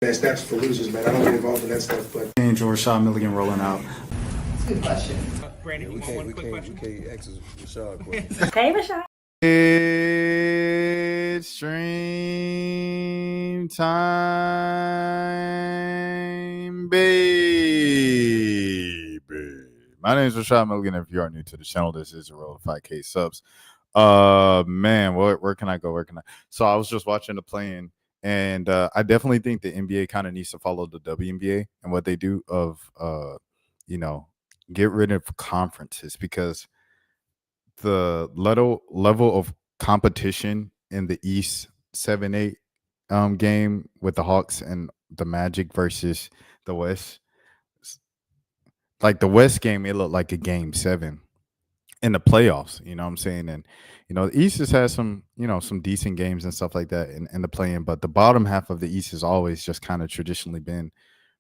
Snaps for losers, man. I don't get involved in that stuff, but Angel Rashad Milligan rolling out. That's a good question. Brandon, we can't ask Rashad questions. Hey, Rashad. It's stream time, baby. My name is Rashad Milligan. If you are new to the channel, this is a roll of 5K subs. Man, where can I go? So I was just watching the play-in, and I definitely think the NBA kind of needs to follow the WNBA and what they do of get rid of conferences, because the level of competition in the East 7-8 game with the Hawks and the Magic versus the West. Like the West game, it looked like a game 7 in the playoffs, you know what I'm saying? And the East has had some decent games and stuff like that in the play-in, but the bottom half of the East has always just kind of traditionally been,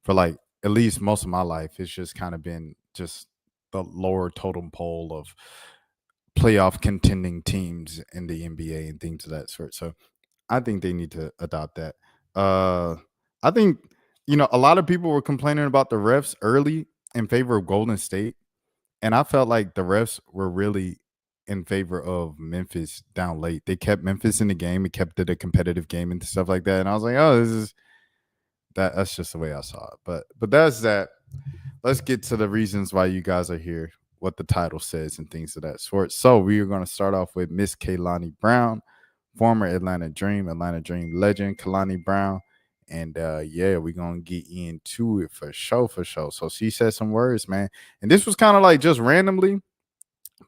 for like at least most of my life, it's just kind of been just the lower totem pole of playoff contending teams in the NBA and things of that sort. So I think they need to adopt that. I think a lot of people were complaining about the refs early in favor of Golden State, and I felt like the refs were really in favor of Memphis down late. They kept Memphis in the game. It kept it a competitive game and stuff like that. And I was like, oh, that's just the way I saw it. But that's that. Let's get to the reasons why you guys are here, what the title says, and things of that sort. So we are going to start off with Miss Kalani Brown, former Atlanta Dream legend, Kalani Brown. And we're going to get into it for sure. So she said some words, man. And this was kind of like just randomly,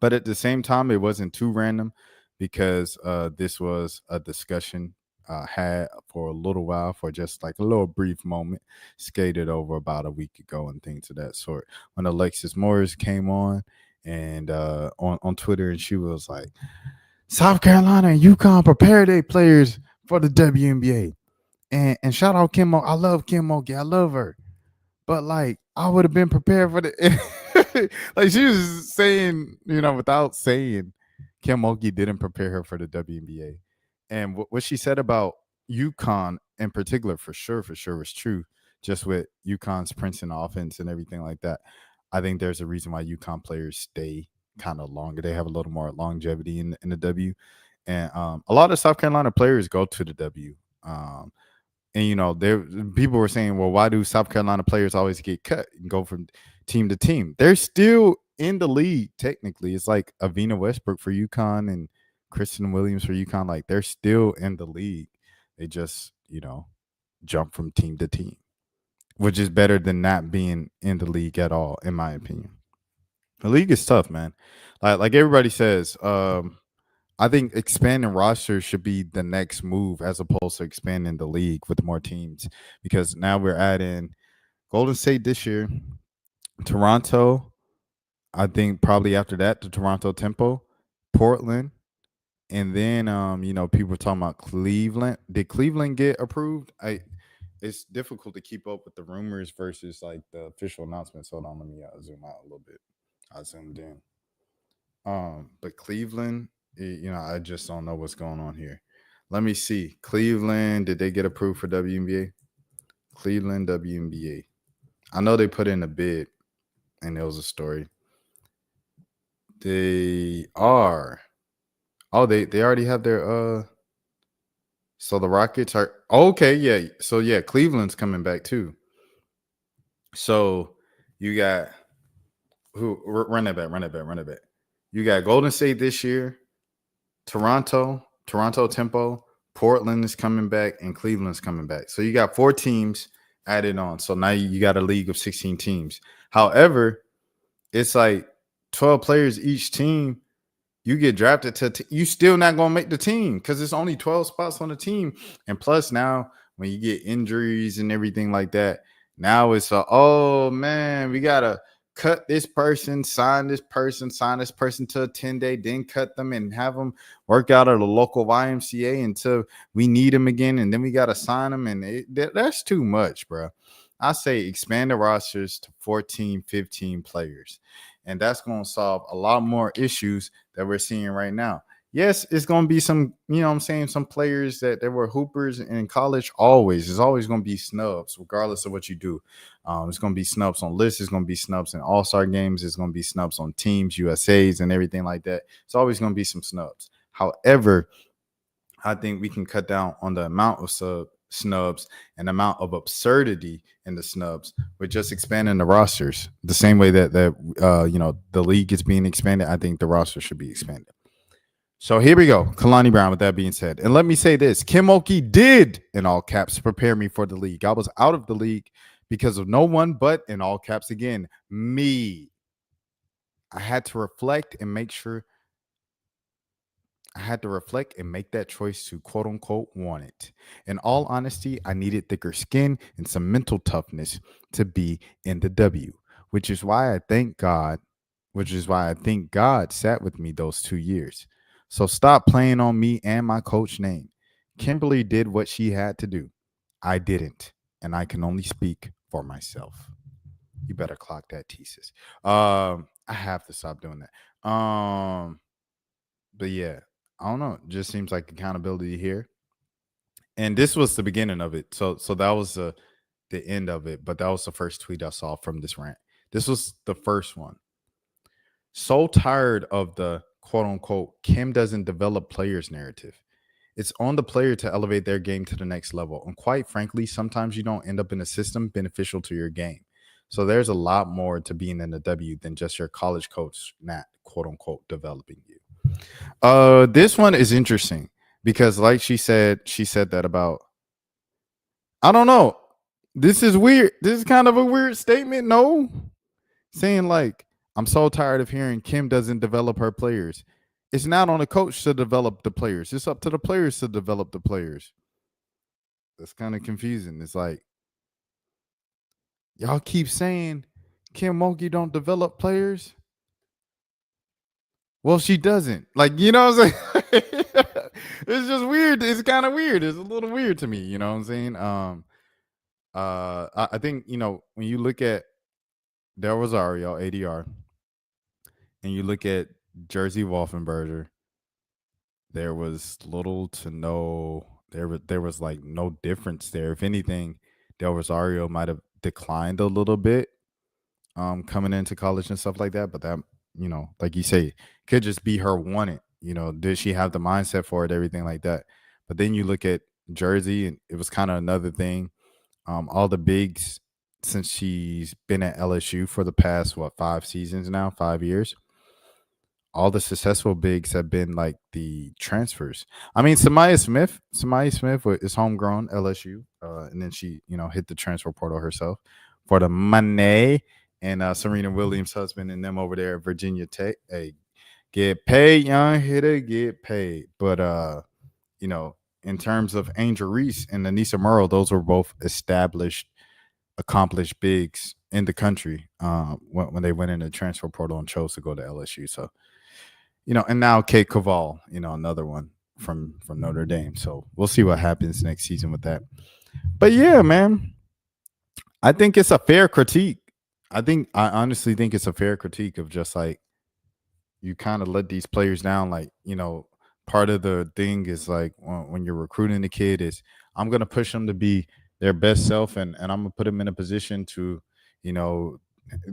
but at the same time, it wasn't too random, because this was a discussion had for a little while, for just like a little brief moment, skated over about a week ago and things of that sort, when Alexis Morris came on and on Twitter, and she was like, South Carolina and UConn prepare their players for the WNBA. And shout out Kim Mulkey. I love Kim Mulkey. I love her. But like, I would have been prepared for the like, she was saying, without saying, Kim Mulkey didn't prepare her for the WNBA. And what she said about UConn in particular, for sure was true, just with UConn's Princeton offense and everything like that. I think there's a reason why UConn players stay kind of longer. They have a little more longevity in the W. And a lot of South Carolina players go to the W. And there people were saying, well, why do South Carolina players always get cut and go from team to team? They're still in the league technically. It's like Avina Westbrook for UConn and Kristen Williams for UConn. Like, they're still in the league. They just jump from team to team, which is better than not being in the league at all, in my opinion. The league is tough, man. Like everybody says, I think expanding rosters should be the next move, as opposed to expanding the league with more teams, because now we're adding Golden State this year, Toronto, I think probably after that, the Toronto Tempo, Portland, and then people were talking about Cleveland. Did Cleveland get approved? It's difficult to keep up with the rumors versus like the official announcements. Hold on, let me zoom out a little bit. I zoomed in. But Cleveland, I just don't know what's going on here. Let me see. Cleveland, did they get approved for WNBA? Cleveland WNBA. I know they put in a bid, and there was a story. They are. Oh, they already have their so the Rockets are okay, yeah. So yeah, Cleveland's coming back too. So you got who run that back. You got Golden State this year, Toronto Tempo, Portland is coming back, and Cleveland's coming back. So you got 4 teams added on. So now you got a league of 16 teams. However, it's like 12 players each team. You get drafted to you still not going to make the team, because it's only 12 spots on the team. And plus now, when you get injuries and everything like that, now it's oh man, we got to cut this person, sign this person to a 10-day, then cut them and have them work out at a local YMCA until we need them again. And then we got to sign them. And that's too much, bro. I say expand the rosters to 14, 15 players. And that's going to solve a lot more issues that we're seeing right now. Yes, it's gonna be some, I'm saying, some players that were hoopers in college. Always, there's always gonna be snubs, regardless of what you do. It's gonna be snubs on lists. It's gonna be snubs in All-Star games. It's gonna be snubs on teams, USA's, and everything like that. It's always gonna be some snubs. However, I think we can cut down on the amount of snubs and amount of absurdity in the snubs with just expanding the rosters. The same way that the league is being expanded, I think the roster should be expanded. So here we go, Kalani Brown. With that being said, and let me say this: Kim Mulkey did, in all caps, prepare me for the league. I was out of the league because of no one but, in all caps again, me. I had to reflect and make sure. I had to reflect and make that choice to quote unquote want it. In all honesty, I needed thicker skin and some mental toughness to be in the W, which is why I thank God, sat with me those 2 years. So stop playing on me and my coach name. Kimberly did what she had to do. I didn't, and I can only speak for myself. You better clock that thesis. I have to stop doing that. But yeah, I don't know. It just seems like accountability here. And this was the beginning of it. So that was the end of it. But that was the first tweet I saw from this rant. This was the first one. So tired of the quote unquote Kim doesn't develop players narrative. It's on the player to elevate their game to the next level. And quite frankly, sometimes you don't end up in a system beneficial to your game. So there's a lot more to being in the W than just your college coach not quote unquote developing you. This one is interesting because, like she said that about, I don't know. This is weird. This is kind of a weird statement. No, saying like, I'm so tired of hearing Kim doesn't develop her players. It's not on the coach to develop the players. It's up to the players to develop the players. That's kind of confusing. It's like, y'all keep saying Kim Mulkey don't develop players. Well, she doesn't. Like, you know what I'm saying? It's just weird. It's kind of weird. It's a little weird to me. You know what I'm saying? I think, when you look at Del Rosario, ADR, and you look at Jersey Wolfenberger, there was little to no, there was like no difference there. If anything, Del Rosario might have declined a little bit coming into college and stuff like that. But that, like you say, could just be her wanting. Did she have the mindset for it, everything like that? But then you look at Jersey, and it was kind of another thing. All the bigs, since she's been at LSU for the past 5 seasons now, 5 years, all the successful bigs have been like the transfers. I mean, Samaya Smith is homegrown LSU, and then she hit the transfer portal herself for the money. And Serena Williams' husband and them over there at Virginia Tech. Hey, get paid, young hitter, get paid. But in terms of Angel Reese and Anissa Murrow, those were both established, accomplished bigs in the country when they went in the transfer portal and chose to go to LSU. So, and now Kate Caval, another one from Notre Dame. So we'll see what happens next season with that. But yeah, man, I think it's a fair critique. I honestly think it's a fair critique of just like, you kind of let these players down. Like, part of the thing is like when you're recruiting the kid is I'm going to push them to be their best self. And I'm going to put them in a position to,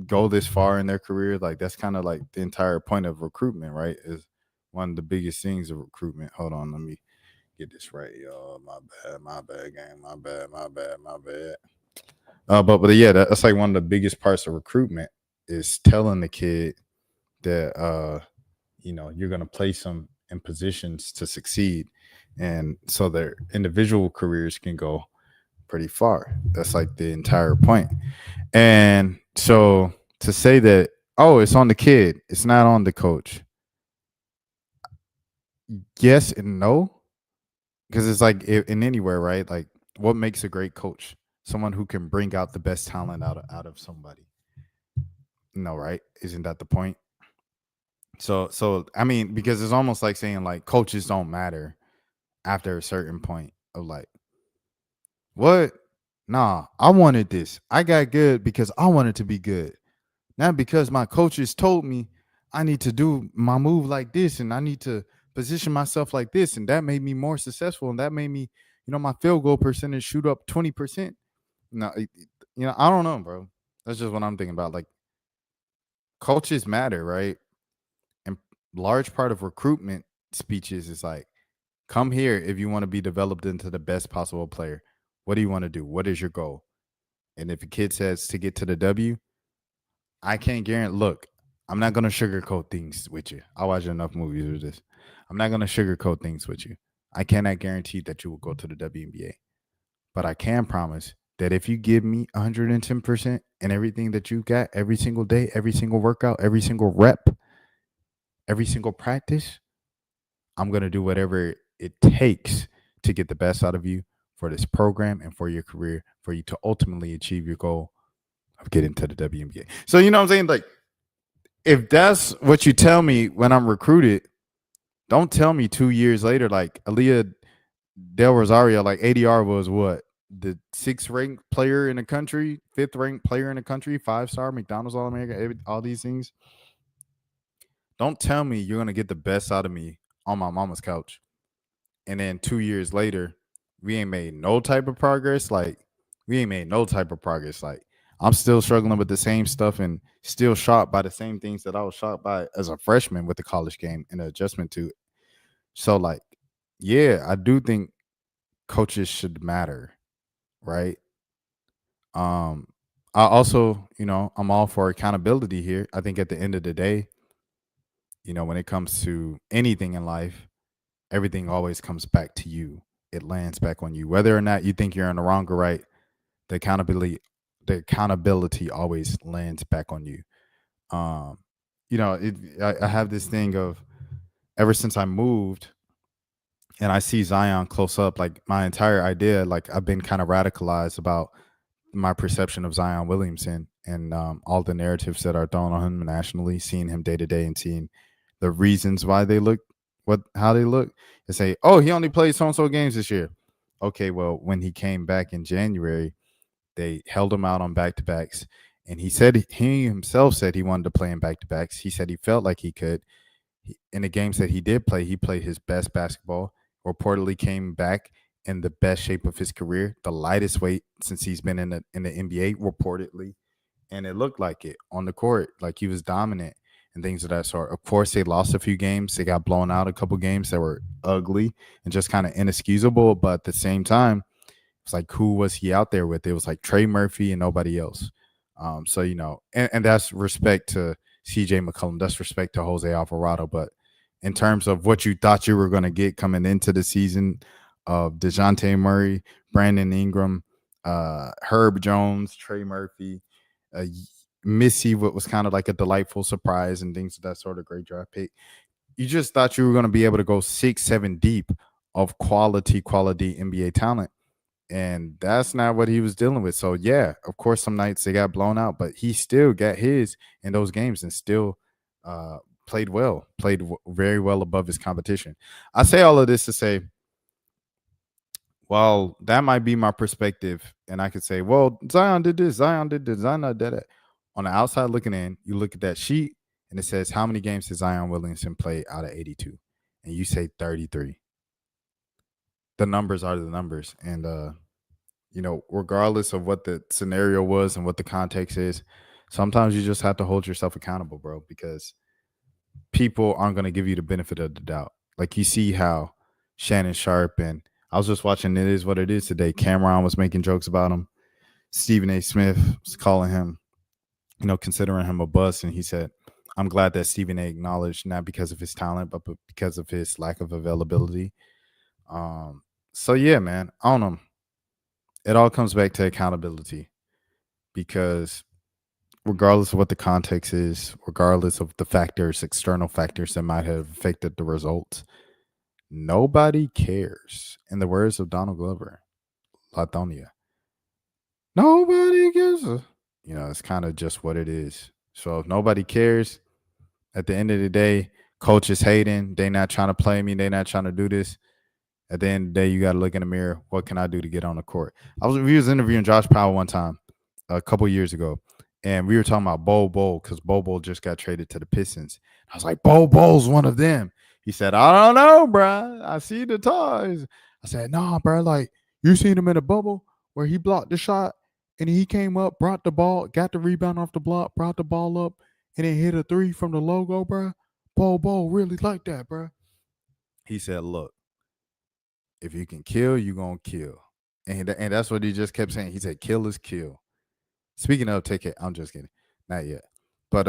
go this far in their career. Like that's kind of like the entire point of recruitment, right? Is one of the biggest things of recruitment. Hold on. Let me get this right, y'all. My bad, gang. My bad. But yeah, that's like one of the biggest parts of recruitment is telling the kid that you're going to place them in positions to succeed, and so their individual careers can go pretty far. That's like the entire point. And so to say that, oh, it's on the kid, it's not on the coach. Yes and no, because it's like in anywhere, right? Like, what makes a great coach? Someone who can bring out the best talent out of somebody. No, right? Isn't that the point? So I mean, because it's almost like saying like coaches don't matter after a certain point of like, what? Nah, I wanted this. I got good because I wanted to be good. Not because my coaches told me I need to do my move like this and I need to position myself like this, and that made me more successful, and that made me, my field goal percentage shoot up 20%. No, I don't know, bro. That's just what I'm thinking about. Like, coaches matter, right? And large part of recruitment speeches is like, come here if you want to be developed into the best possible player. What do you want to do? What is your goal? And if a kid says to get to the W, I can't guarantee. Look, I'm not going to sugarcoat things with you. I watch enough movies with this. I'm not going to sugarcoat things with you. I cannot guarantee that you will go to the WNBA. But I can promise that if you give me 110% in everything that you got every single day, every single workout, every single rep, every single practice, I'm going to do whatever it takes to get the best out of you for this program and for your career, for you to ultimately achieve your goal of getting to the WNBA. So, you know what I'm saying? Like, if that's what you tell me when I'm recruited, don't tell me 2 years later, like Aaliyah Del Rosario, like ADR was what? The 6th ranked player in the country, 5th ranked player in the country, 5-star, McDonald's All-America, all these things. Don't tell me you're going to get the best out of me on my mama's couch. And then 2 years later, we ain't made no type of progress. Like, I'm still struggling with the same stuff and still shocked by the same things that I was shocked by as a freshman with the college game and the adjustment to it. So, like, yeah, I do think coaches should matter, right? I also, I'm all for accountability here. I think at the end of the day, when it comes to anything in life, everything always comes back to you. It lands back on you. Whether or not you think you're in the wrong or right, the accountability always lands back on you. I have this thing of ever since I moved and I see Zion close up, like my entire idea, like I've been kind of radicalized about my perception of Zion Williamson and all the narratives that are thrown on him nationally, seeing him day to day and seeing the reasons why they look how they look, and say, oh, he only played so-and-so games this year. Okay, well, when he came back in January, they held him out on back-to-backs, and he himself said he wanted to play in back-to-backs. He said he felt like he could. In the games that he did play, he played his best basketball, reportedly came back in the best shape of his career, the lightest weight since he's been in the NBA, reportedly, and it looked like it on the court, like he was dominant and things of that sort. Of course, they lost a few games. They got blown out a couple games that were ugly and just kind of inexcusable. But at the same time, it's like, who was he out there with? It was like Trey Murphy and nobody else. So, and that's respect to CJ McCollum. That's respect to Jose Alvarado. But in terms of what you thought you were going to get coming into the season of DeJounte Murray, Brandon Ingram, Herb Jones, Trey Murphy, Missy, what was kind of like a delightful surprise and things of that sort of great draft pick. You just thought you were going to be able to go 6-7 deep of quality NBA talent. And that's not what he was dealing with. So, yeah, of course, some nights they got blown out, but he still got his in those games and still played very well above his competition. I say all of this to say, well, that might be my perspective. And I could say, well, Zion did this, Zion did this, Zion did that. On the outside looking in, you look at that sheet and it says, how many games did Zion Williamson play out of 82? And you say 33. The numbers are the numbers. And, regardless of what the scenario was and what the context is, sometimes you just have to hold yourself accountable, bro, because people aren't going to give you the benefit of the doubt. Like, you see how Shannon Sharp, and I was just watching It Is What It Is today. Cameron was making jokes about him. Stephen A. Smith was calling him, considering him a bust. And he said, I'm glad that Stephen A. acknowledged, not because of his talent, but because of his lack of availability. So, yeah, man, I don't know. It all comes back to accountability, because regardless of what the context is, regardless of the external factors that might have affected the results, nobody cares. In the words of Donald Glover, Latonia, nobody cares. It's kind of just what it is. So if nobody cares, at the end of the day, coach is hating. They not trying to play me. They not trying to do this. At the end of the day, you got to look in the mirror. What can I do to get on the court? We was interviewing Josh Powell one time a couple years ago, and we were talking about Bol Bol, because Bol Bol just got traded to the Pistons. I was like, Bol Bol's one of them. He said, I don't know, bro. I see the toys. I said, nah, bro. Like, you seen him in a bubble where he blocked the shot and he came up, brought the ball, got the rebound off the block, brought the ball up, and then hit a three from the logo, bro. Bo really like that, bro. He said, look, if you can kill, you going to kill. And that's what he just kept saying. He said, kill is kill. Speaking of Tay-K, I'm just kidding. Not yet. But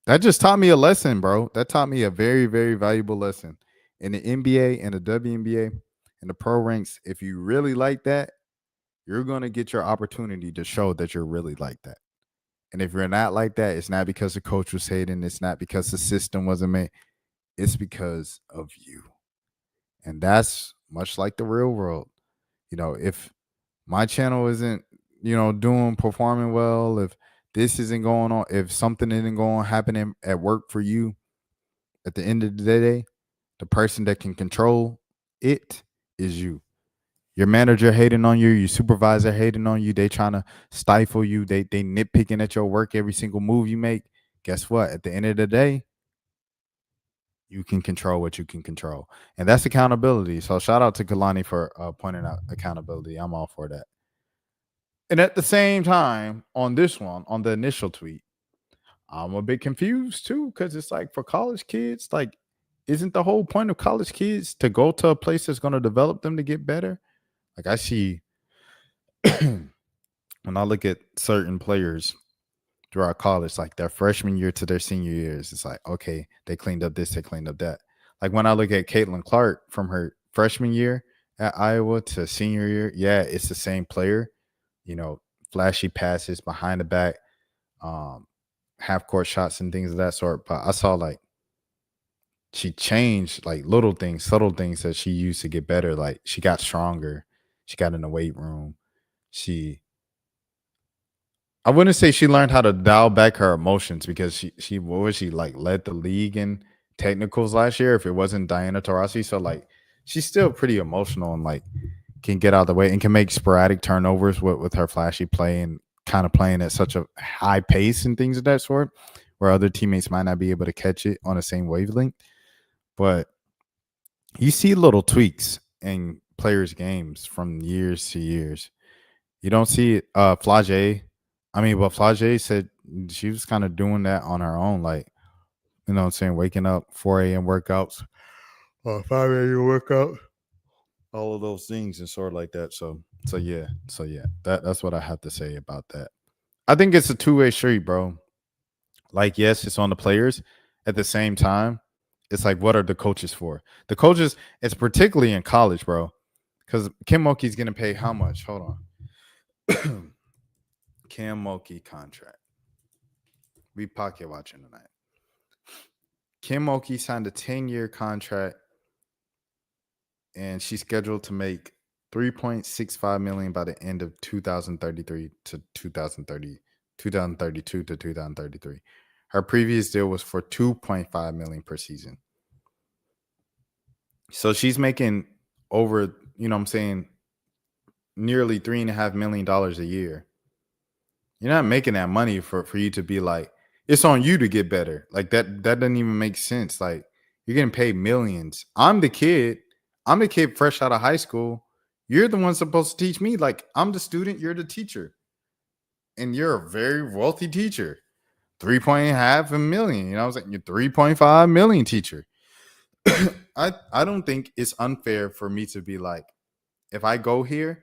that just taught me a lesson, bro. That taught me a very, very valuable lesson. In the NBA and the WNBA and the pro ranks, if you really like that, you're going to get your opportunity to show that you're really like that. And if you're not like that, it's not because the coach was hating. It's not because the system wasn't made. It's because of you. And that's much like the real world. You know, if my channel isn't, performing well, if this isn't going on, if something isn't going happening at work for you, at the end of the day, the person that can control it is you. Your manager hating on you, your supervisor hating on you, they trying to stifle you, they nitpicking at your work every single move you make. Guess what? At the end of the day, you can control what you can control. And that's accountability. So shout out to Kalani for pointing out accountability. I'm all for that. And at the same time, on this one, on the initial tweet, I'm a bit confused too, because it's like for college kids, like, isn't the whole point of college kids to go to a place that's going to develop them to get better? Like, I see when I look at certain players throughout college, like their freshman year to their senior years, it's like, okay, they cleaned up this, they cleaned up that. Like when I look at Caitlin Clark from her freshman year at Iowa to senior year, yeah, it's the same player, flashy passes behind the back, half court shots and things of that sort. But I saw like she changed like little things, subtle things that she used to get better. Like she got stronger. She got in the weight room. I wouldn't say she learned how to dial back her emotions, because she what was she like led the league in technicals last year if it wasn't Diana Taurasi. So like she's still pretty emotional and like can get out of the way and can make sporadic turnovers with her flashy play and kind of playing at such a high pace and things of that sort, where other teammates might not be able to catch it on the same wavelength. But you see little tweaks in players' games from years to years. You don't see it. Flage. But Flage said she was kind of doing that on her own, like, what I'm saying, waking up 4 a.m. workouts, 5 a.m. workout, all of those things and sort of like that. So yeah. That's what I have to say about that. I think it's a two-way street, bro. Like, yes, it's on the players. At the same time, it's like, what are the coaches for? The coaches, it's particularly in college, bro, because Kim Mulkey's getting paid how much? Hold on. Kim Mulkey contract. We pocket watching tonight. Kim Mulkey signed a 10-year contract, and she's scheduled to make $3.65 million by the end of 2033 to 2032 to 2033. Her previous deal was for $2.5 million per season. So she's making over, nearly $3.5 million a year. You're not making that money for you to be like, it's on you to get better. Like that doesn't even make sense. Like, you're getting paid millions. I'm the kid fresh out of high school. You're the one supposed to teach me. Like, I'm the student, you're the teacher. And you're a very wealthy teacher. $3.5 million. I was like, you're $3.5 million teacher. I don't think it's unfair for me to be like, if I go here,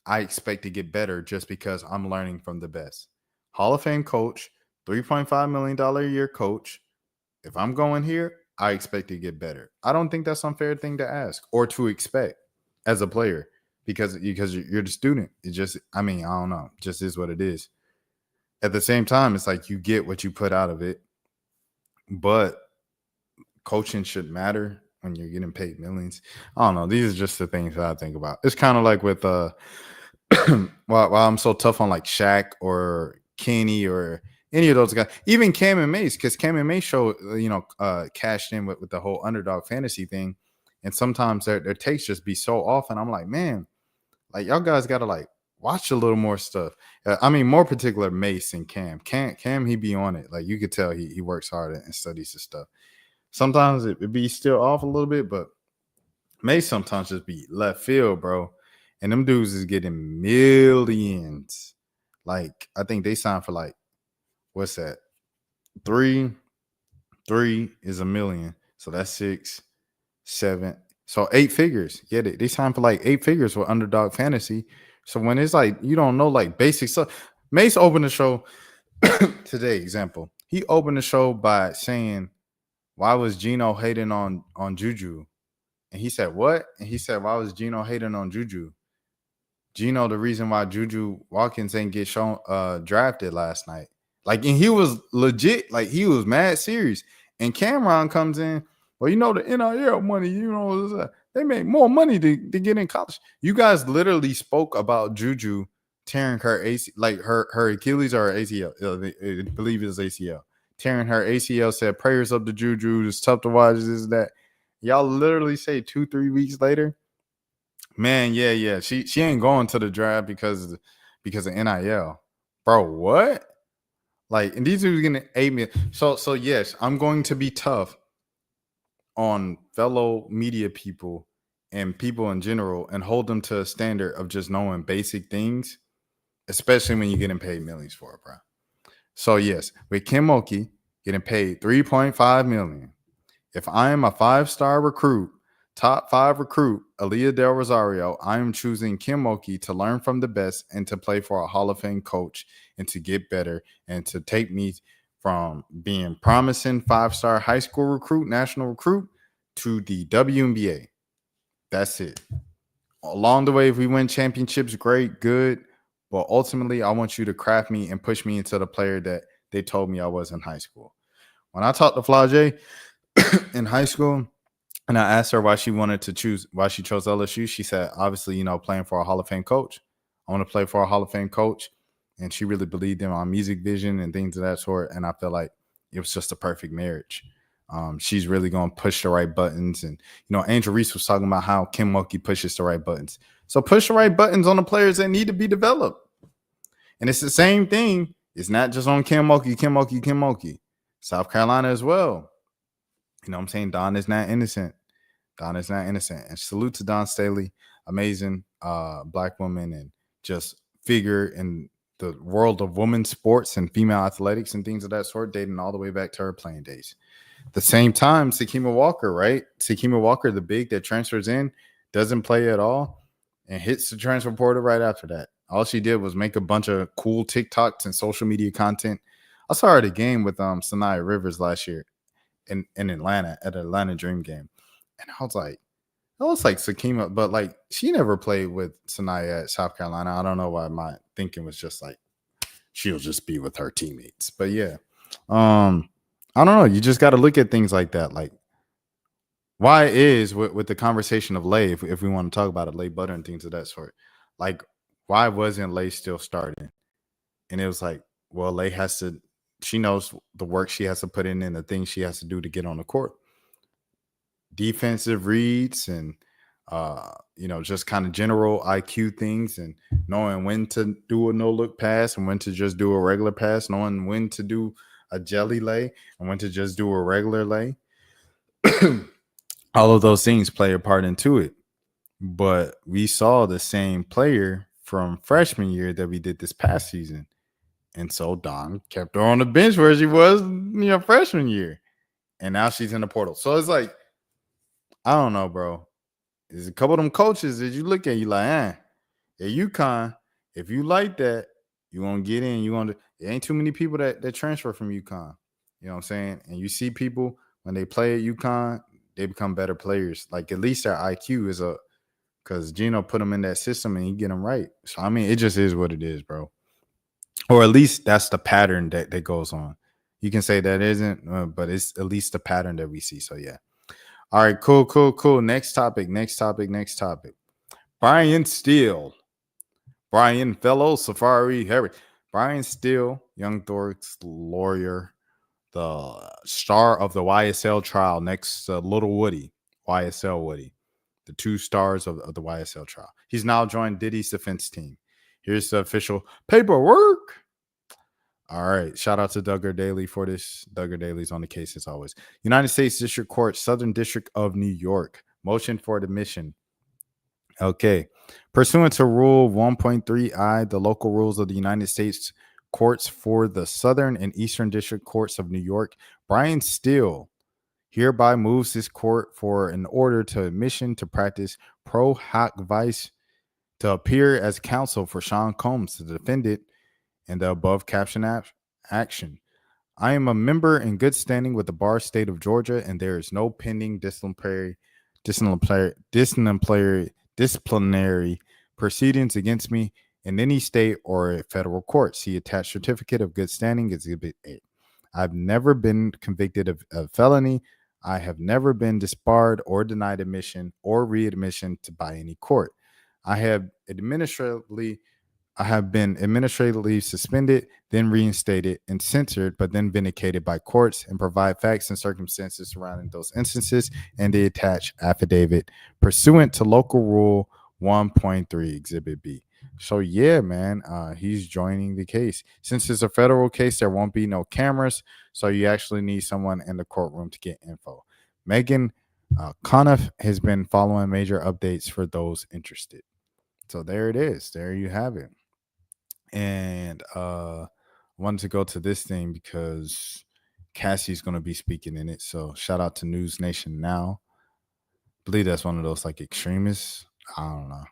I expect to get better just because I'm learning from the best. Hall of Fame coach, $3.5 million a year coach. If I'm going here, I expect to get better. I don't think that's an unfair thing to ask or to expect as a player, because you're the student. It just, I don't know. It just is what it is. At the same time, it's like you get what you put out of it. But coaching should matter when you're getting paid millions. I don't know. These are just the things that I think about. It's kind of like with while I'm so tough on like Shaq or Kenny or any of those guys, even Cam and Mace, because Cam and Mace show, cashed in with the whole underdog fantasy thing. And sometimes their takes just be so off. And I'm like, man, like, y'all guys got to like watch a little more stuff. More particular Mace and Cam. Cam, he be on it. Like, you could tell he works hard and studies his stuff. Sometimes it be still off a little bit, but may sometimes just be left field, bro. And them dudes is getting millions. Like, I think they signed for like, what's that? Three is $1 million. So that's 6, 7. So 8 figures. Yeah, they signed for like 8 figures with Underdog Fantasy. So when it's like, you don't know like basic stuff. Mace opened the show today, example. He opened the show by saying, why was Gino hating on Juju? And he said, what? And he said, why was Gino hating on Juju? Gino, the reason why Juju Watkins ain't get drafted last night. Like, and he was legit, like he was mad serious. And Cameron comes in, well, you know, the NIL money, you know, they make more money to get in college. You guys literally spoke about Juju tearing her AC, like her Achilles or her ACL. I believe it's ACL. Tearing her ACL, said prayers up to Juju. It's tough to watch this, that. Y'all literally say 2-3 weeks later, man, yeah. She ain't going to the draft because of NIL. Bro, what? Like, and these dudes getting 8 million. So yes, I'm going to be tough on fellow media people and people in general and hold them to a standard of just knowing basic things, especially when you're getting paid millions for it, bro. So yes, with Kim Mulkey getting paid $3.5 million. If I am a 5-star recruit, top 5 recruit, Aaliyah Del Rosario, I am choosing Kim Mulkey to learn from the best and to play for a Hall of Fame coach and to get better and to take me from being promising 5-star high school recruit, national recruit, to the WNBA. That's it. Along the way, if we win championships, great, good. But ultimately, I want you to craft me and push me into the player that they told me I was in high school. When I talked to Flau'jae in high school, and I asked her why she chose LSU, she said, obviously, you know, playing for a Hall of Fame coach. I want to play for a Hall of Fame coach. And she really believed in my music vision and things of that sort. And I feel like it was just a perfect marriage. She's really going to push the right buttons. And, you know, Angel Reese was talking about how Kim Mulkey pushes the right buttons. So push the right buttons on the players that need to be developed. And it's the same thing. It's not just on Kim Mulkey. South Carolina as well. You know what I'm saying? Don is not innocent. And salute to Dawn Staley, amazing Black woman and just figure in the world of women's sports and female athletics and things of that sort, dating all the way back to her playing days. At the same time, Sakima Walker, right? Sakima Walker, the big that transfers in, doesn't play at all and hits the transfer portal right after that. All she did was make a bunch of cool TikToks and social media content. I saw her at a game with Sanaya Rivers last year in Atlanta at an Atlanta Dream game. And I was like, it looks like Sakima, but like she never played with Sanaya at South Carolina. I don't know why my thinking was just like she'll just be with her teammates. But yeah, I don't know. You just got to look at things like that. Like, why is with the conversation of Lay, if we want to talk about it, Lay Butter and things of that sort, like, why wasn't Lay still starting? And it was like, well, Lay has to, she knows the work she has to put in and the things she has to do to get on the court. Defensive reads and, you know, just kind of general IQ things and knowing when to do a no-look pass and when to just do a regular pass, knowing when to do a jelly lay and when to just do a regular lay. All of those things play a part into it. But we saw the same player from freshman year that we did this past season. And so Don kept her on the bench where she was, you know, freshman year. And now she's in the portal. So it's like, I don't know, bro. There's a couple of them coaches that you look at, you like, at UConn, if you like that, you want to get in. There ain't too many people that transfer from UConn. You know what I'm saying? And you see people, when they play at UConn, they become better players. Like, at least their IQ is up because Gino put them in that system and he get them right. So, I mean, it just is what it is, bro. Or at least that's the pattern that goes on. You can say that isn't, but it's at least the pattern that we see. So, yeah. All right, cool. Next topic. Brian Steele. Brian Fellow, Safari, Harry. Brian Steele, Young Thor's lawyer, the star of the YSL trial next to Little Woody, YSL Woody, the 2 stars of the YSL trial. He's now joined Diddy's defense team. Here's the official paperwork. All right. Shout out to Duggar Daly for this. Duggar Daly's on the case as always. United States District Court, Southern District of New York. Motion for admission. Okay. Pursuant to Rule 1.3I, the local rules of the United States courts for the Southern and Eastern District Courts of New York, Brian Steele hereby moves his court for an order to admission to practice pro hoc vice to appear as counsel for Sean Combs, the defendant, in the above caption action. I am a member in good standing with the bar state of Georgia, and there is no pending disciplinary proceedings against me in any state or federal court. See attached certificate of good standing, Exhibit A. I've never been convicted of a felony. I have never been disbarred or denied admission or readmission by any court. I have been administratively suspended, then reinstated and censored, but then vindicated by courts, and provide facts and circumstances surrounding those instances and the attached affidavit pursuant to local rule 1.3 Exhibit B. So yeah, man, he's joining the case. Since it's a federal case, there won't be no cameras, so you actually need someone in the courtroom to get info. Megan Conniff has been following major updates for those interested. So there it is. There you have it. And wanted to go to this thing because Cassie's going to be speaking in it. So shout out to News Nation Now. I believe that's one of those like extremists. I don't know.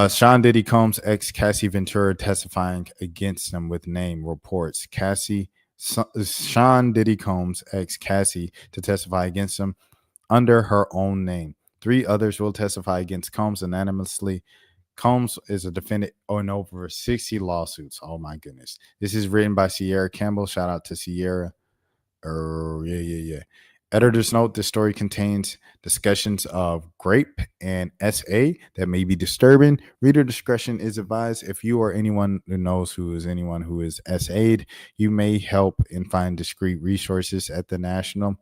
Sean Diddy Combs ex Cassie Ventura testifying against him with name reports. Sean Diddy Combs ex Cassie to testify against him under her own name. 3 others will testify against Combs anonymously. Combs is a defendant in over 60 lawsuits. Oh my goodness. This is written by Sierra Campbell. Shout out to Sierra. Yeah. Editor's note, this story contains discussions of grape and SA that may be disturbing. Reader discretion is advised. If you or anyone who knows who is anyone who is SA'd, you may help and find discrete resources at the National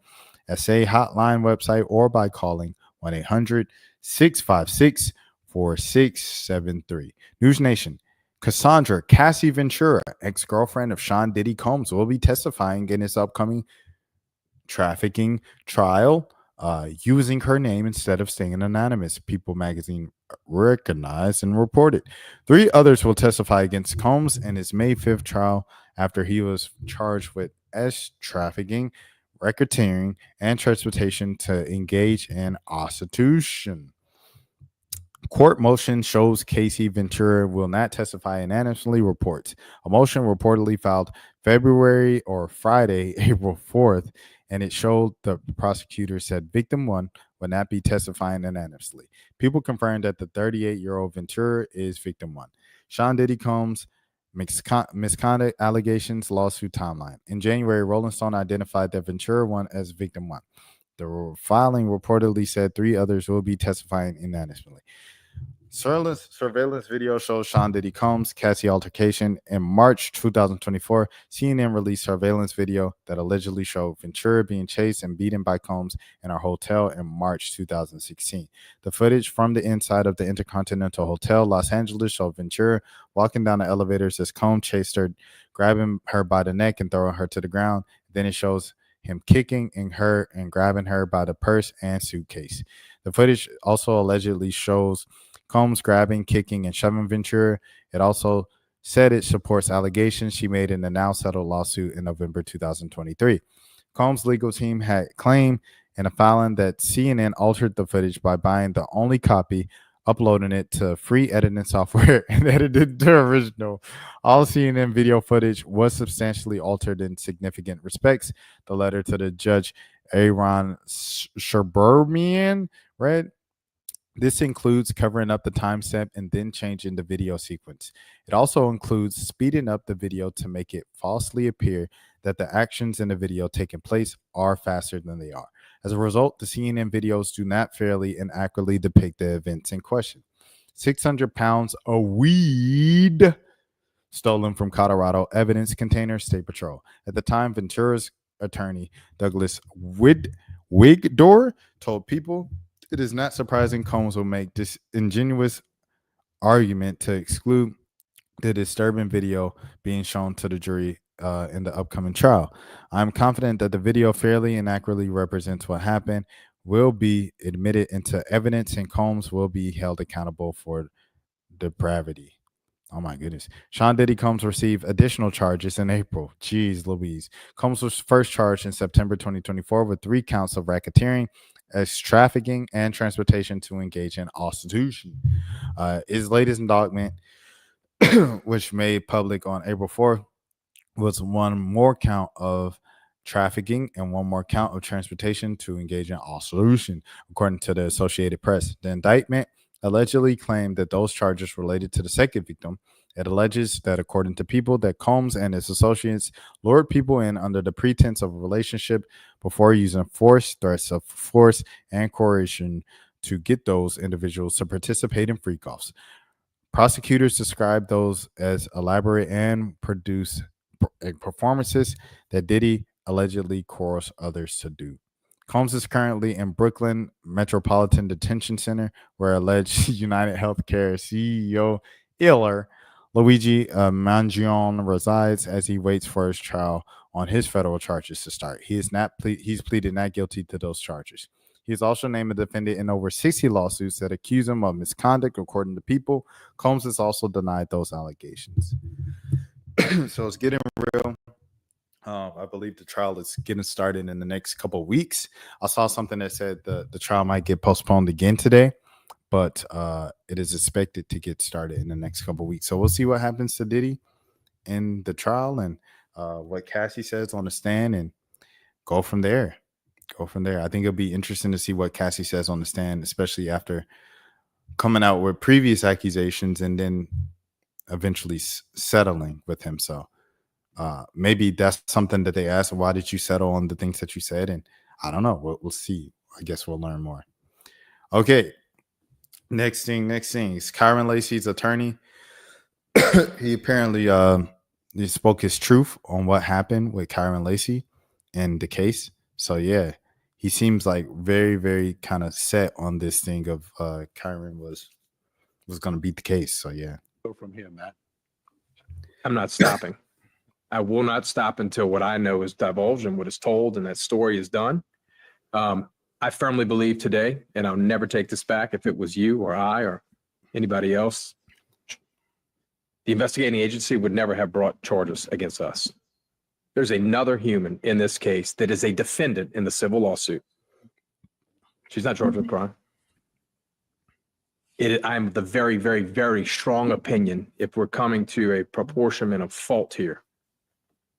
SA Hotline website or by calling 1-800-656-4673. News Nation. Cassandra Cassie Ventura, ex-girlfriend of Sean Diddy Combs, will be testifying in his upcoming trafficking trial using her name instead of staying anonymous. People magazine recognized and reported. 3 others will testify against Combs in his May 5th trial after he was charged with trafficking, racketeering, and transportation to engage in prostitution. Court motion shows Casey Ventura will not testify anonymously, reports. A motion reportedly filed Friday, April 4th, and it showed the prosecutor said victim 1 would not be testifying anonymously. People confirmed that the 38-year-old Ventura is victim 1. Sean Diddy Combs misconduct allegations lawsuit timeline. In January, Rolling Stone identified that Ventura 1 as victim 1. The filing reportedly said 3 others will be testifying anonymously. Surveillance video shows Sean Diddy Combs Cassie altercation in March 2024. CNN released surveillance video that allegedly showed Ventura being chased and beaten by Combs in our hotel in March 2016. The footage from the inside of the Intercontinental Hotel, Los Angeles, showed Ventura walking down the elevators as Combs chased her, grabbing her by the neck and throwing her to the ground. Then it shows him kicking her and grabbing her by the purse and suitcase. The footage also allegedly shows Combs grabbing, kicking, and shoving Ventura. It also said it supports allegations she made in the now settled lawsuit in November 2023. Combs' legal team had claimed in a filing that CNN altered the footage by buying the only copy, uploading it to free editing software, and edited the original. All CNN video footage was substantially altered in significant respects. The letter to the judge, Aaron Sherbermian, read, this includes covering up the timestamp and then changing the video sequence. It also includes speeding up the video to make it falsely appear that the actions in the video taking place are faster than they are. As a result, the CNN videos do not fairly and accurately depict the events in question. 600 pounds of weed stolen from Colorado, evidence container, State Patrol. At the time, Ventura's attorney, Douglas Wigdor, told People, it is not surprising Combs will make this ingenuous argument to exclude the disturbing video being shown to the jury in the upcoming trial. I'm confident that the video fairly and accurately represents what happened, will be admitted into evidence, and Combs will be held accountable for depravity. Oh my goodness. Sean Diddy Combs received additional charges in April. Jeez Louise. Combs was first charged in September 2024 with 3 counts of racketeering, as trafficking, and transportation to engage in prostitution. His latest indictment, which made public on April 4th, was one more count of trafficking and one more count of transportation to engage in prostitution, according to the Associated Press. The indictment allegedly claimed that those charges related to the second victim. It alleges that, according to people, that Combs and his associates lured people in under the pretense of a relationship before using force, threats of force, and coercion to get those individuals to participate in freak-offs. Prosecutors described those as elaborate and produce performances that Diddy allegedly coerced others to do. Combs is currently in Brooklyn Metropolitan Detention Center, where alleged United Healthcare CEO Luigi Mangione resides as he waits for his trial on his federal charges to start. He's pleaded not guilty to those charges. He is also named a defendant in over 60 lawsuits that accuse him of misconduct, according to people. Combs has also denied those allegations. So it's getting real. I believe the trial is getting started in the next couple of weeks. I saw something that said the trial might get postponed again today, but it is expected to get started in the next couple of weeks. So we'll see what happens to Diddy in the trial and what Cassie says on the stand, and go from there. I think it'll be interesting to see what Cassie says on the stand, especially after coming out with previous accusations and then eventually settling with him. So maybe that's something that they ask. Why did you settle on the things that you said? And I don't know. We'll see. I guess we'll learn more. Okay. Next thing is Kyren Lacy's attorney. He apparently he spoke his truth on what happened with Kyren Lacy in the case. So yeah, he seems like very, very kind of set on this thing of Kyren was going to beat the case. So yeah. Go from here, Matt. I'm not stopping. I will not stop until what I know is divulged and what is told and that story is done. I firmly believe today, and I'll never take this back, if it was you or I or anybody else, the investigating agency would never have brought charges against us. There's another human in this case that is a defendant in the civil lawsuit. She's not charged with crime. I'm the very, very, very strong opinion, if we're coming to a proportionment of fault here,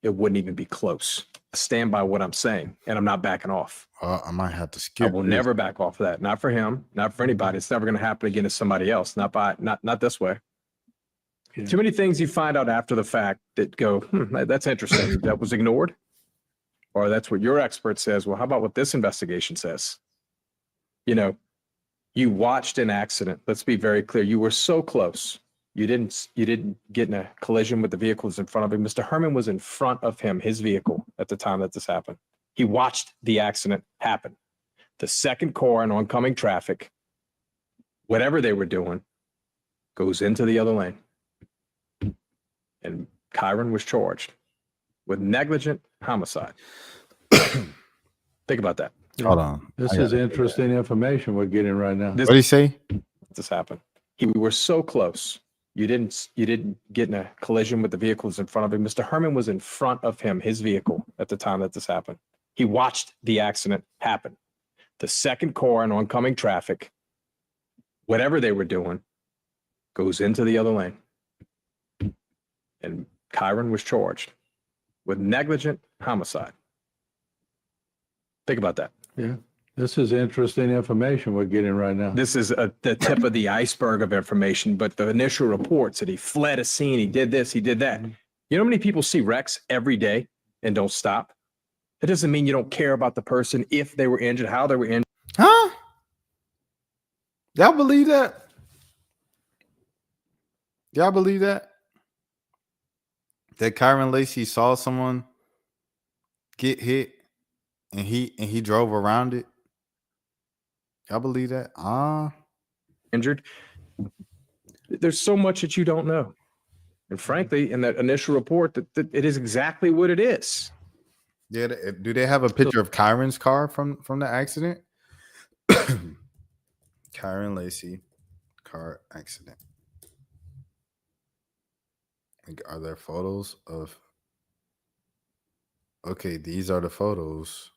it wouldn't even be close. I stand by what I'm saying, and I'm not backing off. I might have to skip. I will never back off of that. Not for him, not for anybody. It's never going to happen again to somebody else. Not this way. Yeah. Too many things you find out after the fact that go, that's interesting. That was ignored. Or that's what your expert says. Well, how about what this investigation says? You know, you watched an accident. Let's be very clear. You were so close. You didn't get in a collision with the vehicles in front of him. Mr. Herman was in front of him, his vehicle, at the time that this happened. He watched the accident happen. The second car in oncoming traffic, whatever they were doing, goes into the other lane. And Kyren was charged with negligent homicide. Think about that. Hold on. This is interesting information we're getting right now. What did he say? This happened. We were so close. You didn't get in a collision with the vehicles in front of him. Mr. Herman was in front of him, his vehicle, at the time that this happened. He watched the accident happen. The second car in oncoming traffic, whatever they were doing, goes into the other lane. And Kyren was charged with negligent homicide. Think about that. Yeah. This is interesting information we're getting right now. This is the tip of the iceberg of information, but the initial reports that he fled a scene, he did this, he did that. You know how many people see wrecks every day and don't stop? That doesn't mean you don't care about the person, if they were injured, how they were injured. Huh? Y'all believe that? Y'all believe that? That Kyren Lacy saw someone get hit and he drove around it? Y'all believe that? Injured. There's so much that you don't know. And frankly, in that initial report, that it is exactly what it is. Yeah, do they have a picture of Kyren's car from the accident? Kyren Lacy car accident. Like, are there photos of? Okay, these are the photos.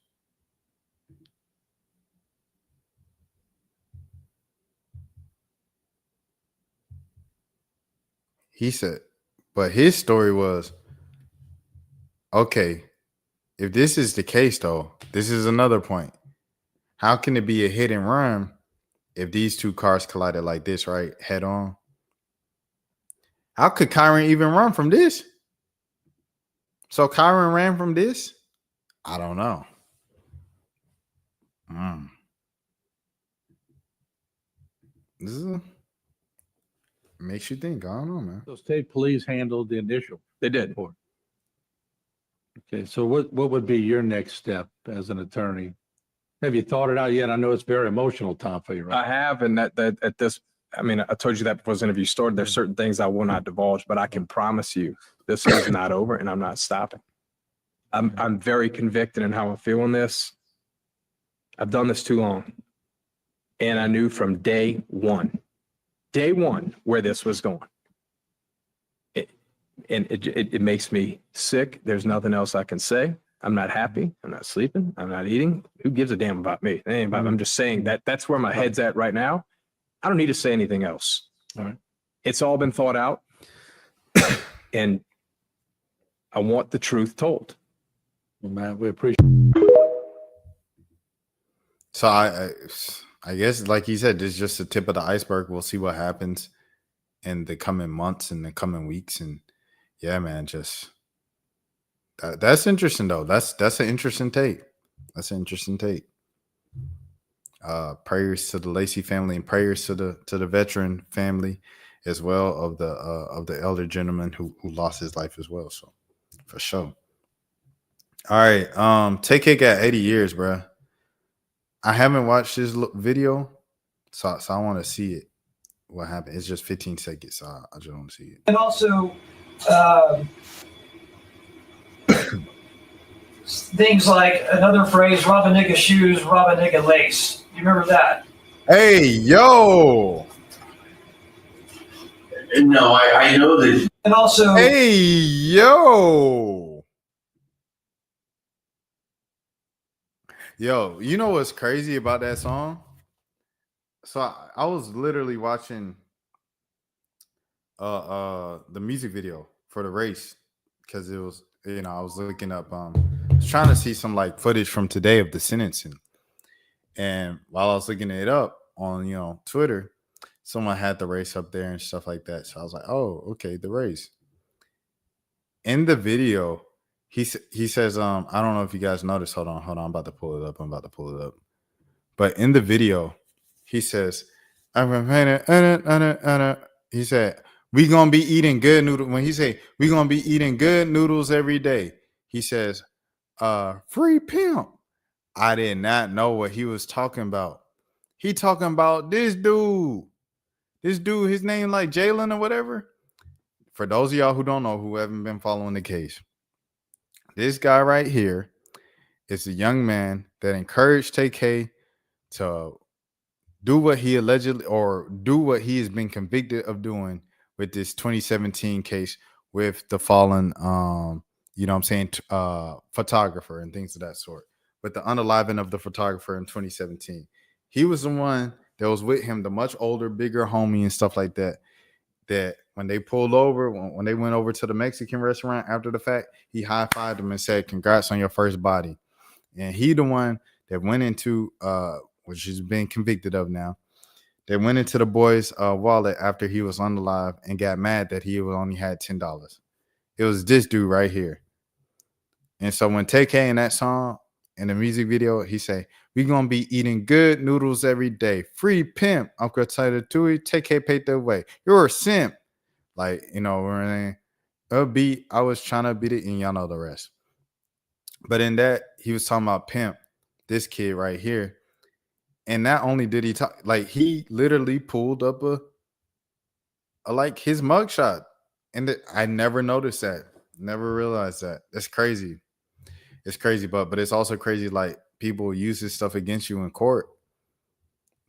He said, but his story was, okay, if this is the case, though, this is another point. How can it be a hit and run if these two cars collided like this, right? Head on. How could Kyren even run from this? So Kyren ran from this? I don't know. This is makes you think. I don't know, man. So state police handled the initial They did. report. Okay, so what would be your next step as an attorney? Have you thought it out yet? I know it's very emotional time for you, right? I have, and that at this, I mean, I told you that before this interview started. There's certain things I will not divulge, but I can promise you this is not over, and I'm not stopping. I'm very convicted in how I feel on this. I've done this too long, and I knew from day one, where this was going. It makes me sick. There's nothing else I can say. I'm not happy. I'm not sleeping. I'm not eating. Who gives a damn about me? I'm just saying that's where my head's at right now. I don't need to say anything else. All right. It's all been thought out. And I want the truth told. Well, Matt, we appreciate. So I guess, like he said, this is just the tip of the iceberg. We'll see what happens in the coming months and the coming weeks. And yeah, man, just that's interesting though. That's an interesting take. That's an interesting take. Prayers to the Lacy family and prayers to the veteran family as well of the elder gentleman who lost his life as well. So for sure. All right. Tay-K got 80 years, bro. I haven't watched this video, so I want to see it. What happened? It's just 15 seconds, so I just want to see it. And also, things like another phrase, rob a nigga shoes, rob a nigga lace. You remember that? Hey, yo. No, I know that. And also, Hey, yo. Yo, you know what's crazy about that song? So I was literally watching the music video for the race because it was, I was looking up I was trying to see some like footage from today of the sentencing. And while I was looking it up on Twitter, someone had the race up there and stuff like that. So I was like, oh, okay, the race. In the video, he says, I don't know if you guys noticed. Hold on. I'm about to pull it up. But in the video, he says, he said, we gonna be eating good noodles. When he say we gonna be eating good noodles every day, he says, free pimp. I did not know what he was talking about. He talking about this dude, his name like Jalen or whatever. For those of y'all who don't know, who haven't been following the case, this guy right here is a young man that encouraged Tay-K to do what he allegedly or do what he has been convicted of doing with this 2017 case with the fallen, photographer and things of that sort. With the unaliving of the photographer in 2017. He was the one that was with him, the much older, bigger homie and stuff like that. That when they pulled over, when they went over to the Mexican restaurant after the fact, he high-fived him and said, congrats on your first body. And he the one that went into, which he's been convicted of now, they went into the boy's wallet after he was unalive and got mad that he only had $10. It was this dude right here. And so when Tay-K in that song, in the music video, he say, we gonna be eating good noodles every day. Free pimp. Uncle Taylor Tui, Tay-K paid the way. You're a simp. Like, a beat. I was trying to beat it, and y'all know the rest. But in that, he was talking about pimp, this kid right here. And not only did he talk, like he literally pulled up a like his mugshot And I never noticed that. Never realized that. That's crazy. It's crazy, but it's also crazy. Like people use this stuff against you in court.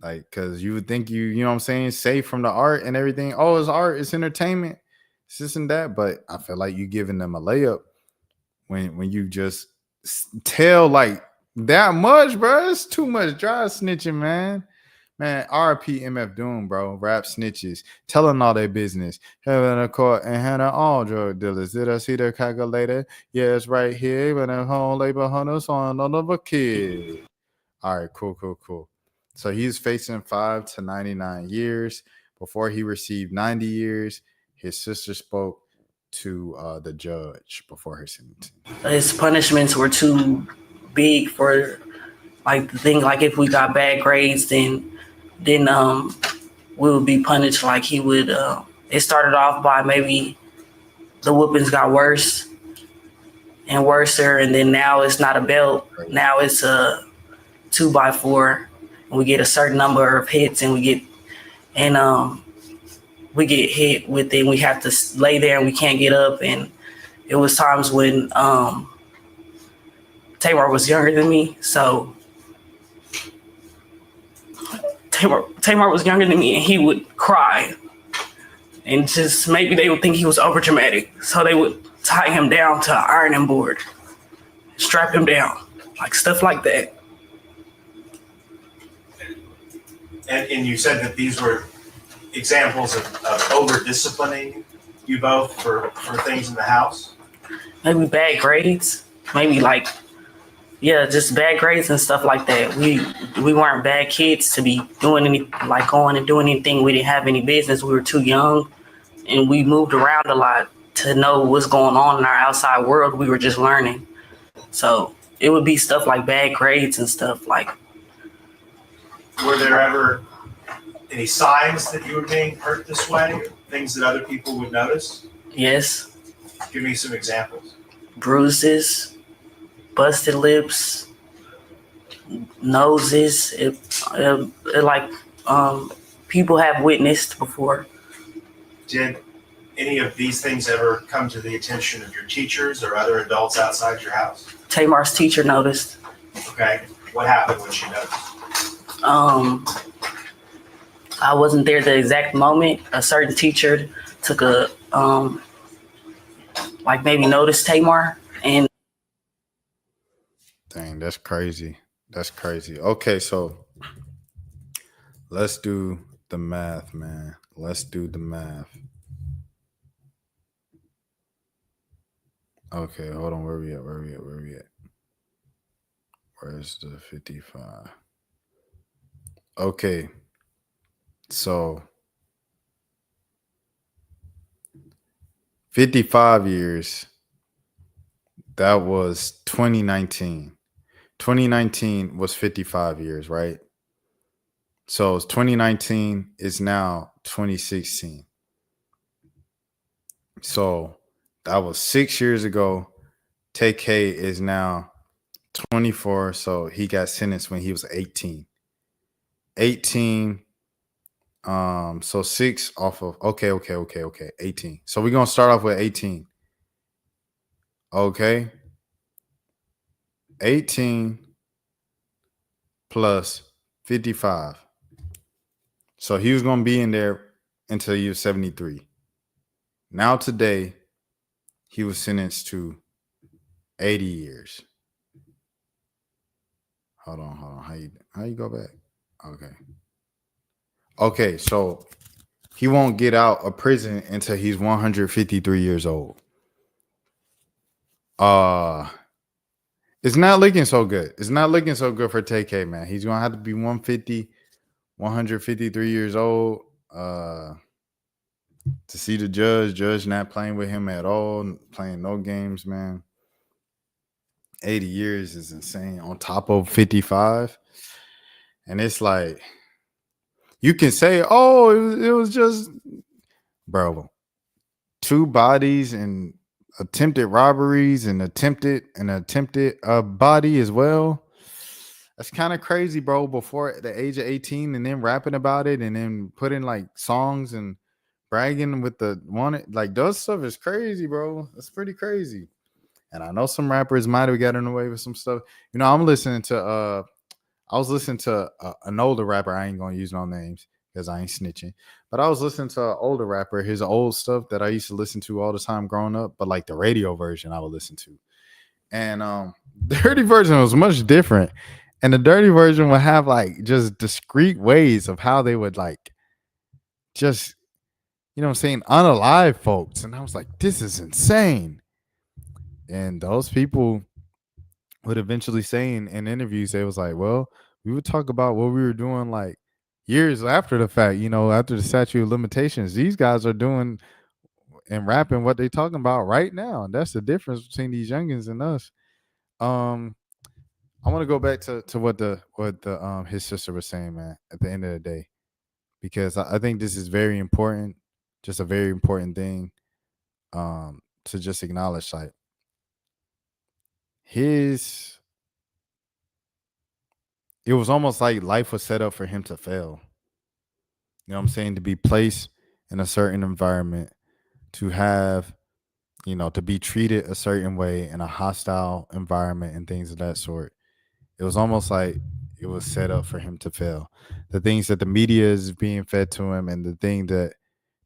Like, cause you would think you know what I'm saying, safe from the art and everything. Oh, it's art, it's entertainment, it's this and that. But I feel like you giving them a layup when you just tell like that much, bro. It's too much dry snitching, man. Man, RP MF Doom, bro. Rap snitches, telling all their business, having a court and handing all drug dealers. Did I see their calculator? Yeah, it's right here. But at home labor hunters on another kid. All right, cool. So he's facing 5 to 99 years. Before he received 90 years, his sister spoke to the judge before her sentencing. His punishments were too big for like the thing. Like if we got bad grades, then we would be punished. Like he would. It started off by maybe the whoopings got worse and worser, and then now it's not a belt. Now it's a 2x4. And we get a certain number of hits, and we get hit with it. We have to lay there, and we can't get up. And it was times when Tamar was younger than me, so Tamar was younger than me, and he would cry, and just maybe they would think he was overdramatic, so they would tie him down to an ironing board, strap him down, like stuff like that. And you said that these were examples of over-disciplining you both for things in the house? Maybe bad grades, maybe like, yeah, just bad grades and stuff like that. We weren't bad kids to be doing going and doing anything we didn't have any business. We were too young, and we moved around a lot to know what's going on in our outside world. We were just learning. So it would be stuff like bad grades and stuff like. Were there ever any signs that you were being hurt this way? Things that other people would notice? Yes. Give me some examples. Bruises, busted lips, noses. People have witnessed before. Did any of these things ever come to the attention of your teachers or other adults outside your house? Tamar's teacher noticed. Okay. What happened when she noticed? I wasn't there the exact moment. A certain teacher took maybe noticed Tamar, and Dang, that's crazy. That's crazy. Okay, so let's do the math, man. Let's do the math. Okay, hold on. Where we at? Where's the 55? Okay, so 55 years, that was 2019. 2019 was 55 years, right? So 2019 is now 2016. So that was 6 years ago. Tay-K is now 24, so he got sentenced when he was 18. 18. So 6 off of okay. 18. So we're gonna start off with 18. Okay. 18 plus 55. So he was gonna be in there until he was 73. Now today, he was sentenced to 80 years. Hold on. How you go back? Okay, so he won't get out of prison until he's 153 years old. It's not looking so good. It's not looking so good for Tay-K, man. He's gonna have to be 153 years old. To see the judge not playing with him at all, playing no games, man. 80 years is insane on top of 55. And it's like, you can say, oh, it was just, bro, 2 bodies and attempted robberies and attempted body as well. That's kind of crazy, bro. Before the age of 18 and then rapping about it and then putting like songs and bragging with the wanted, like those stuff is crazy, bro. That's pretty crazy. And I know some rappers might have gotten away with some stuff. You know, I was listening to an older rapper. I ain't gonna use no names because I ain't snitching. But I was listening to an older rapper, his old stuff that I used to listen to all the time growing up, but like the radio version I would listen to. And the dirty version was much different. And the dirty version would have like just discrete ways of how they would like just, you know what I'm saying, unalive folks. And I was like, this is insane. And those people would eventually say in interviews, they was like, well, we would talk about what we were doing like years after the fact, you know, after the statute of limitations. These guys are doing and rapping what they talking about right now. And that's the difference between these youngins and us. I want to go back to what the his sister was saying, man, at the end of the day, because I think this is very important, just a very important thing to just acknowledge. Like it was almost like life was set up for him to fail. You know what I'm saying? To be placed in a certain environment, to have, you know, to be treated a certain way in a hostile environment and things of that sort. It was almost like it was set up for him to fail. The things that the media is being fed to him and the thing that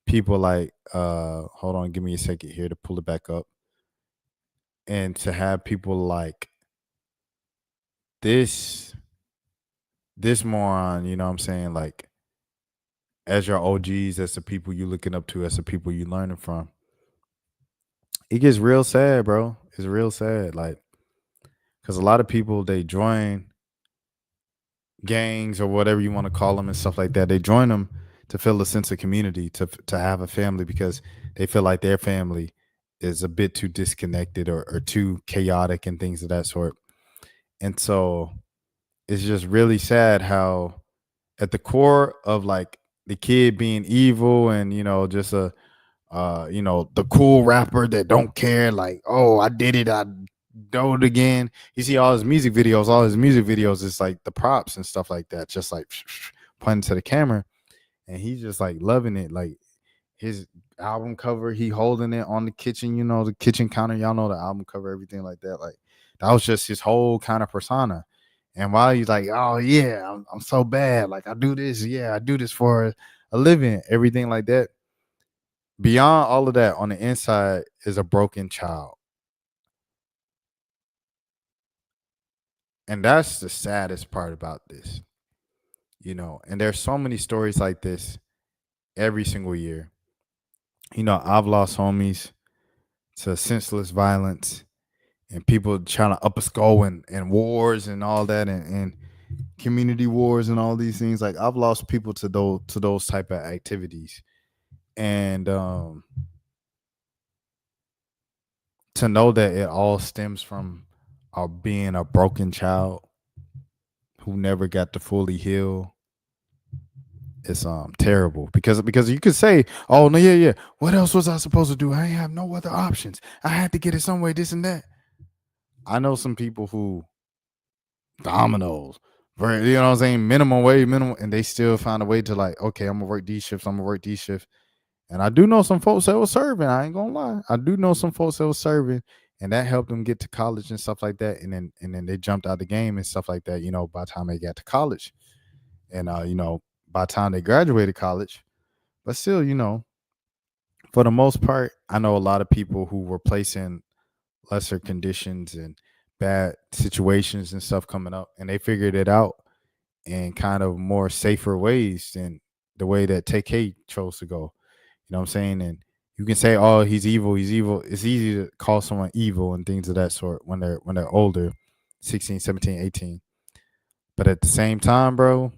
people like, hold on, give me a second here to pull it back up. And to have people like this moron, you know what I'm saying? Like, as your OGs, as the people you looking up to, as the people you learning from. It gets real sad, bro. It's real sad. Like, because a lot of people, they join gangs or whatever you want to call them and stuff like that. They join them to feel a sense of community, to have a family, because they feel like their family is a bit too disconnected or too chaotic and things of that sort. And so it's just really sad how at the core of like the kid being evil and, you know, just a you know, the cool rapper that don't care, like, oh, I did it, I do it again. You see all his music videos is like the props and stuff like that, just like pointing to the camera, and he's just like loving it. Like his album cover, he holding it on the kitchen, you know, the kitchen counter, y'all know the album cover, everything like that. Like that was just his whole kind of persona. And while he's like, oh yeah, I'm so bad, like I do this, yeah, I do this for a living, everything like that. Beyond all of that, on the inside is a broken child. And that's the saddest part about this, you know. And there's so many stories like this every single year. You know, I've lost homies to senseless violence and people trying to up a skull and wars and all that and community wars and all these things. Like I've lost people to those type of activities. And to know that it all stems from being a broken child who never got to fully heal, it's terrible. Because you could say, oh no, yeah, what else was I supposed to do? I ain't have no other options. I had to get it some way, this and that. I know some people who dominoes, you know what I'm saying, minimum wage, and they still find a way to like, okay, I'm gonna work these shifts. And I do know some folks that were serving. I ain't gonna lie. I do know some folks that were serving, and that helped them get to college and stuff like that. And then they jumped out the game and stuff like that, you know, by the time they got to college. And you know, by the time they graduated college. But still, you know, for the most part, I know a lot of people who were placed in lesser conditions and bad situations and stuff coming up, and they figured it out in kind of more safer ways than the way that Tay-K chose to go. You know what I'm saying? And you can say, oh, he's evil. It's easy to call someone evil and things of that sort when they're older, 16, 17, 18. But at the same time, bro,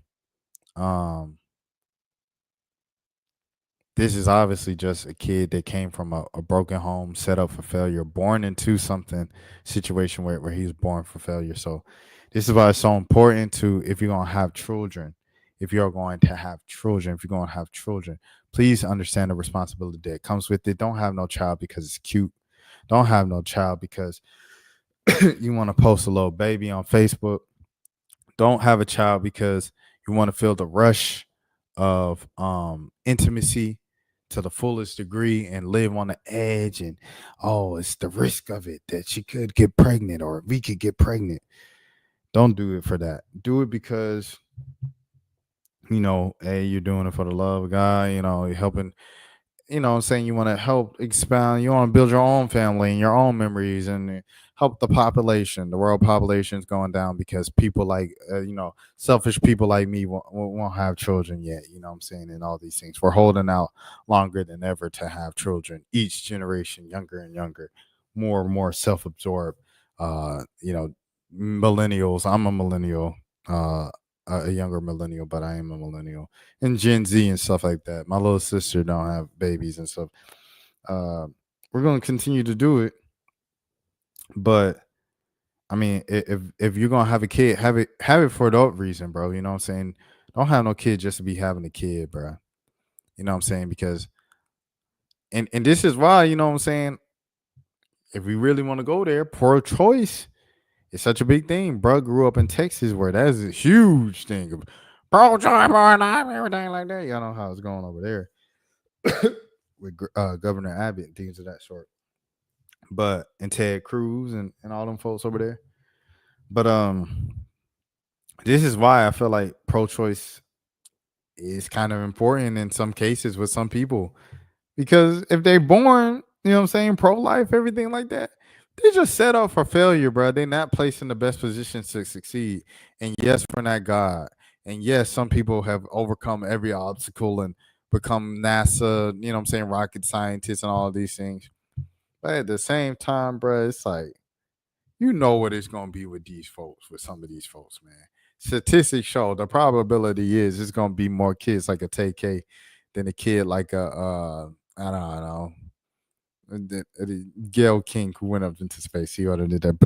this is obviously just a kid that came from a broken home, set up for failure, born into something situation where he was born for failure. So this is why it's so important to, if you're going to have children, please understand the responsibility that comes with it. Don't have no child because it's cute. Don't have no child because you want to post a little baby on Facebook. Don't have a child because you want to feel the rush of intimacy to the fullest degree and live on the edge, and oh, it's the risk of it that she could get pregnant or we could get pregnant. Don't do it for that. Do it because, you know, hey, you're doing it for the love of God. You know, you're helping. You know what I'm saying, you want to help expound, you want to build your own family and your own memories and help the population. The world population is going down because people like, you know, selfish people like me won't have children yet. You know what I'm saying? And all these things. We're holding out longer than ever to have children. Each generation, younger and younger, more and more self-absorbed. You know, millennials. I'm a millennial. A younger millennial, but I am a millennial, and Gen Z and stuff like that. My little sister don't have babies and stuff. We're gonna continue to do it, but I mean, if you're gonna have a kid, have it for that reason, bro. You know what I'm saying? Don't have no kid just to be having a kid, bro. You know what I'm saying? Because, and this is why, you know what I'm saying, if we really want to go there, pro-choice. It's such a big thing. Bro grew up in Texas where that is a huge thing. Pro-choice, everything like that. Y'all know how it's going over there with Governor Abbott and things of that sort. But, and Ted Cruz and all them folks over there. But this is why I feel like pro-choice is kind of important in some cases with some people. Because if they're born, you know what I'm saying, pro-life, everything like that, they just set up for failure, bro. They're not placed in the best positions to succeed. And yes, we're not God. And yes, some people have overcome every obstacle and become NASA, you know what I'm saying, rocket scientists and all of these things. But at the same time, bro, it's like, you know what it's going to be with these folks, with some of these folks, man. Statistics show the probability is it's going to be more kids like a Tay-K than a kid like a, I don't know, Gail King who went up into space. He ought to did that.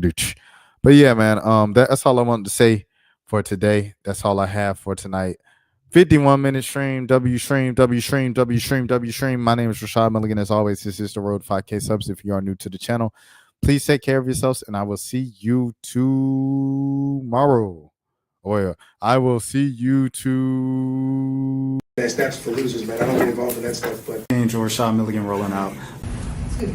But yeah, man, that's all I wanted to say for today. That's all I have for tonight. 51-minute stream, W stream. My name is Rashad Milligan. As always, this is the road 5K subs. If you are new to the channel, please take care of yourselves, and I will see you tomorrow. Or I will see you tomorrow. That's for losers, man. I don't get involved in that stuff, but. Angel Rashad Milligan rolling out. Yeah, we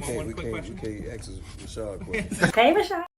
can't ask Rashad questions. Hey, Rashad.